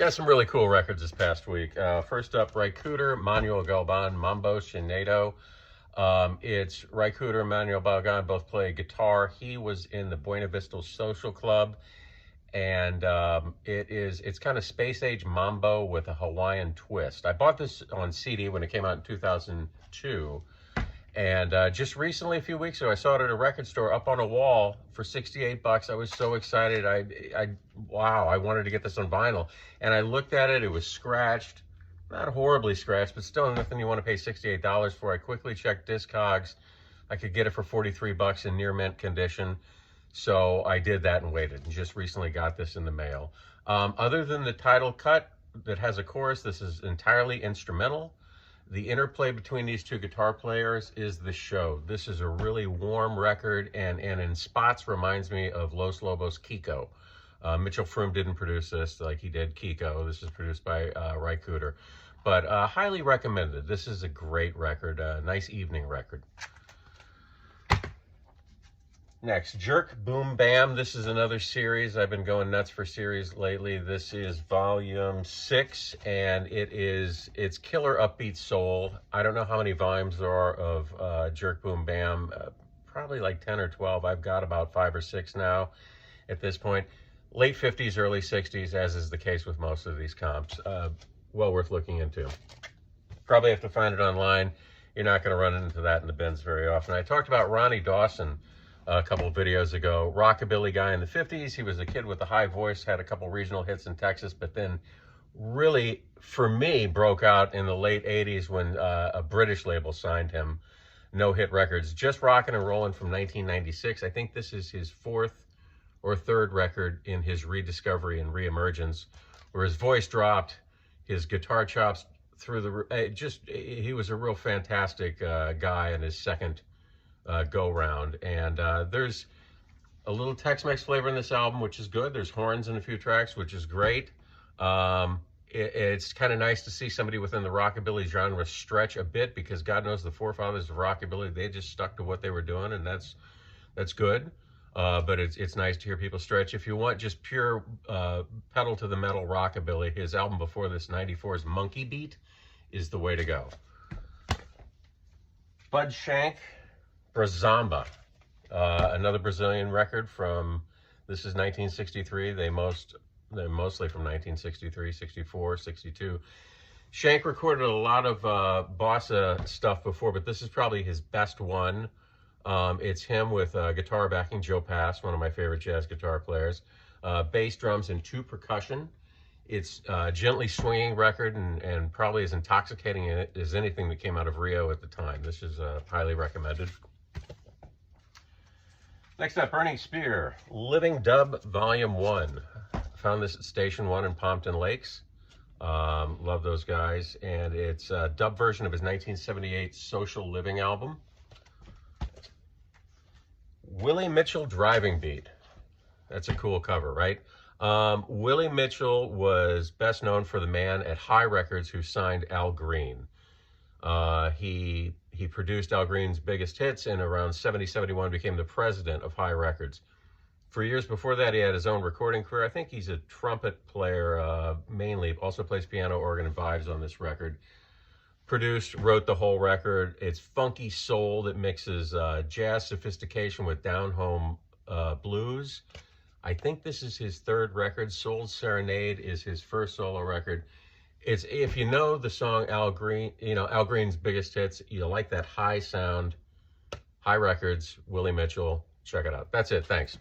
Got some really cool records this past week. First up, Raikuder, Manuel Galban, Mambo, Shinado. It's Raikuder and Manuel Galban both play guitar. He was in the Buena Vista Social Club, and it's kind of space age mambo with a Hawaiian twist. I bought this on CD when it came out in 2002. And just recently, a few weeks ago, I saw it at a record store up on a wall for 68 bucks. I was so excited. Wow, I wanted to get this on vinyl. And I looked at it, it was scratched, not horribly scratched, but still nothing you want to pay $68 for. I quickly checked Discogs. I could get it for 43 bucks in near mint condition. So I did that and waited, and just recently got this in the mail. Other than the title cut that has a chorus, this is entirely instrumental. The interplay between these two guitar players is the show. This is a really warm record, and in spots reminds me of Los Lobos' Kiko. Mitchell Froom didn't produce this like he did Kiko. This is produced by Raikuder. But highly recommended. This is a great record, a nice evening record. Next, Jerk Boom Bam. This is another series. I've been going nuts for series lately. This is volume 6, and it's killer upbeat soul. I don't know how many volumes there are of Jerk Boom Bam. Probably like 10 or 12. I've got about 5 or 6 now at this point. Late 50s, early 60s, as is the case with most of these comps. Well worth looking into. Probably have to find it online. You're not going to run into that in the bins very often. I talked about Ronnie Dawson a couple of videos ago. Rockabilly guy in the 50s. He was a kid with a high voice, had a couple regional hits in Texas, but then really, for me, broke out in the late 80s when a British label signed him. No Hit Records. Just Rockin' and Rollin' from 1996. I think this is his 4th or 3rd record in his rediscovery and reemergence, where his voice dropped, his guitar chops through the... he was a real fantastic guy in his second go-round. And there's a little Tex-Mex flavor in this album, which is good. There's horns in a few tracks, which is great. It's kind of nice to see somebody within the rockabilly genre stretch a bit, because God knows the forefathers of rockabilly, they just stuck to what they were doing, and that's good. But it's nice to hear people stretch. If you want just pure pedal to the metal rockabilly, his album before this, 94's Monkey Beat, is the way to go. Bud Shank, Brazamba, another Brazilian record from, this is 1963. They're mostly from 1963, 64, 62. Shank recorded a lot of bossa stuff before, but this is probably his best one. It's him with guitar backing Joe Pass, one of my favorite jazz guitar players, bass, drums, and 2 percussion. It's a gently swinging record, and probably as intoxicating as anything that came out of Rio at the time. This is highly recommended. Next up, Burning Spear, Living Dub Volume 1. Found this at Station 1 in Pompton Lakes. Love those guys. And it's a dub version of his 1978 Social Living album. Willie Mitchell, Driving Beat. That's a cool cover, right? Willie Mitchell was best known for the man at High Records who signed Al Green. He produced Al Green's biggest hits, and around 70, 71 became the president of High Records. For years before that, he had his own recording career. I think he's a trumpet player mainly, also plays piano, organ, and vibes on this record. Produced, wrote the whole record. It's funky soul that mixes jazz sophistication with down-home blues. I think this is his 3rd record. Soul's Serenade is his first solo record. It's, if you know the song Al Green, Al Green's biggest hits, you like that high sound, High Records, Willie Mitchell, check it out. That's it. Thanks.